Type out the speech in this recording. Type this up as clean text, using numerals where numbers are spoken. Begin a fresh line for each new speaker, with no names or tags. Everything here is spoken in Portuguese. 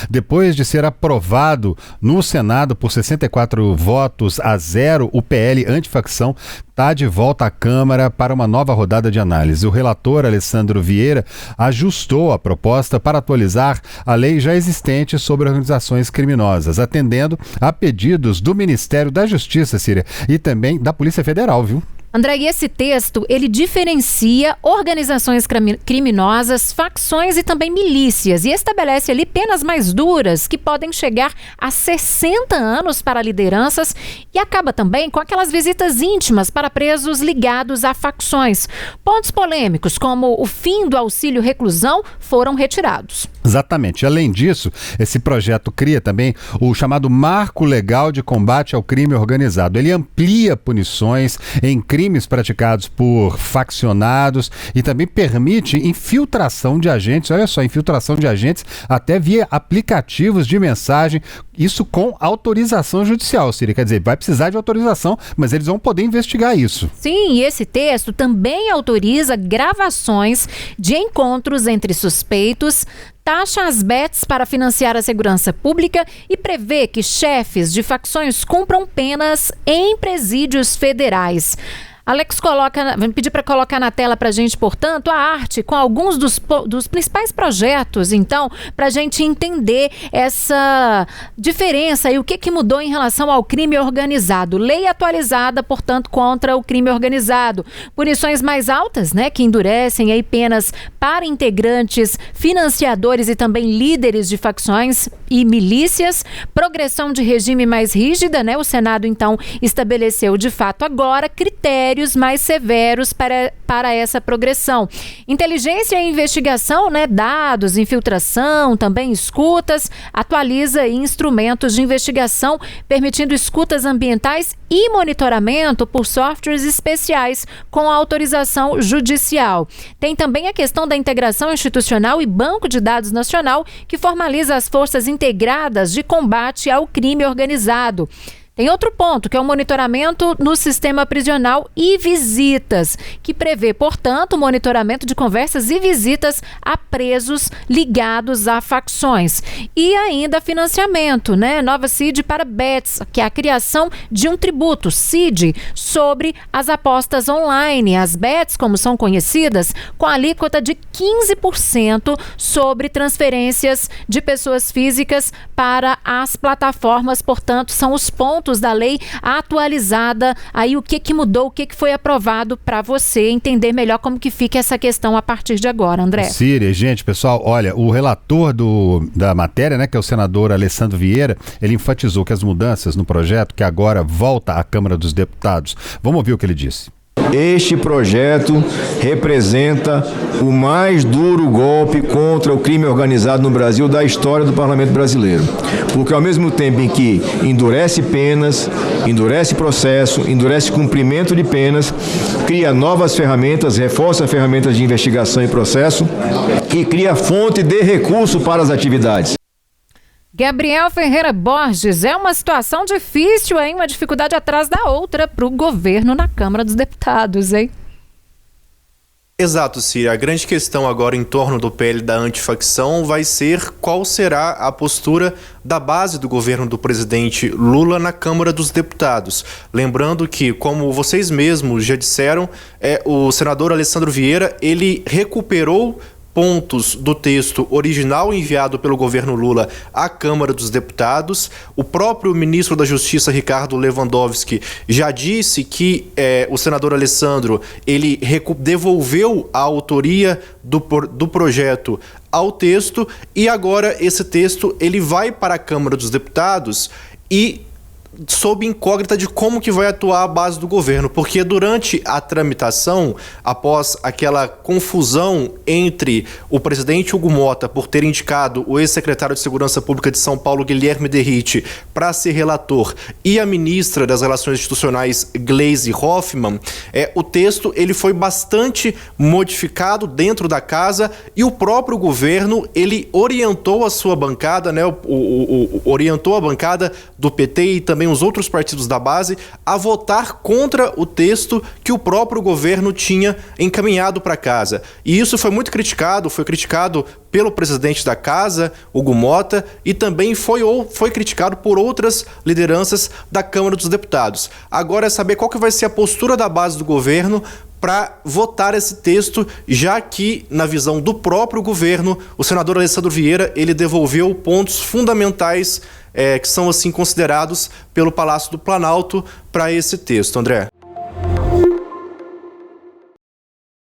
Depois de ser aprovado no Senado por 64 votos a 0, o PL antifacção está de volta à Câmara para uma nova rodada de análise. O relator, Alessandro Vieira, ajustou a proposta para atualizar a lei já existente sobre organizações criminosas, atendendo a pedidos do Ministério da Justiça, Síria, e também da Polícia Federal, viu?
André, e esse texto, ele diferencia organizações criminosas, facções e também milícias e estabelece ali penas mais duras que podem chegar a 60 anos para lideranças e acaba também com aquelas visitas íntimas para presos ligados a facções. Pontos polêmicos, como o fim do auxílio reclusão, foram retirados.
Exatamente. Além disso, esse projeto cria também o chamado Marco Legal de Combate ao Crime Organizado. Ele amplia punições em crimes praticados por faccionados e também permite infiltração de agentes, olha só, infiltração de agentes até via aplicativos de mensagem, isso com autorização judicial, Síria. Quer dizer, vai precisar de autorização, mas eles vão poder investigar isso.
Sim, e esse texto também autoriza gravações de encontros entre suspeitos, taxa as bets para financiar a segurança pública e prevê que chefes de facções cumpram penas em presídios federais. Alex, vou pedir para colocar na tela para a gente, portanto, a arte com alguns dos principais projetos, então, para a gente entender essa diferença e o que mudou em relação ao crime organizado. Lei atualizada, portanto, contra o crime organizado. Punições mais altas, né, que endurecem aí penas para integrantes, financiadores e também líderes de facções e milícias. Progressão de regime mais rígida, né? O Senado, então, estabeleceu, de fato, agora critérios mais severos para essa progressão. Inteligência e investigação, né, dados, infiltração, também escutas, atualiza instrumentos de investigação, permitindo escutas ambientais e monitoramento por softwares especiais com autorização judicial. Tem também a questão da integração institucional e banco de dados nacional, que formaliza as forças integradas de combate ao crime organizado. Tem outro ponto, que é o monitoramento no sistema prisional e visitas, que prevê, portanto, o monitoramento de conversas e visitas a presos ligados a facções. E ainda financiamento, né? Nova CID para bets, que é a criação de um tributo, CID, sobre as apostas online. As bets, como são conhecidas, com alíquota de 15% sobre transferências de pessoas físicas para as plataformas, portanto, são os pontos da lei atualizada, aí o que mudou, o que foi aprovado para você entender melhor como que fica essa questão a partir de agora, André.
Síria, gente, pessoal, olha, o relator da matéria, né, que é o senador Alessandro Vieira, ele enfatizou que as mudanças no projeto, que agora volta à Câmara dos Deputados, vamos ouvir o que ele disse.
Este projeto representa o mais duro golpe contra o crime organizado no Brasil da história do parlamento brasileiro. Porque ao mesmo tempo em que endurece penas, endurece processo, endurece cumprimento de penas, cria novas ferramentas, reforça ferramentas de investigação e processo e cria fonte de recurso para as atividades.
Gabriel Ferreira Borges, é uma situação difícil, hein? Uma dificuldade atrás da outra para o governo na Câmara dos Deputados, hein?
Exato, Síria. A grande questão agora em torno do PL da antifacção vai ser qual será a postura da base do governo do presidente Lula na Câmara dos Deputados. Lembrando que, como vocês mesmos já disseram, o senador Alessandro Vieira, ele recuperou pontos do texto original enviado pelo governo Lula à Câmara dos Deputados. O próprio ministro da Justiça, Ricardo Lewandowski, já disse que o senador Alessandro ele devolveu a autoria do projeto ao texto e agora esse texto ele vai para a Câmara dos Deputados e sob incógnita de como que vai atuar a base do governo, porque durante a tramitação, após aquela confusão entre o presidente Hugo Mota por ter indicado o ex-secretário de Segurança Pública de São Paulo, Guilherme Derrite, para ser relator, e a ministra das Relações Institucionais, Gleisi Hoffmann, o texto ele foi bastante modificado dentro da casa e o próprio governo ele orientou a sua bancada, né, orientou a bancada do PT e também também os outros partidos da base a votar contra o texto que o próprio governo tinha encaminhado para casa. E isso foi muito criticado, foi criticado pelo presidente da casa, Hugo Mota, e também foi criticado por outras lideranças da Câmara dos Deputados. Agora é saber qual que vai ser a postura da base do governo para votar esse texto, já que, na visão do próprio governo, o senador Alessandro Vieira, ele devolveu pontos fundamentais que são assim considerados pelo Palácio do Planalto para esse texto. André.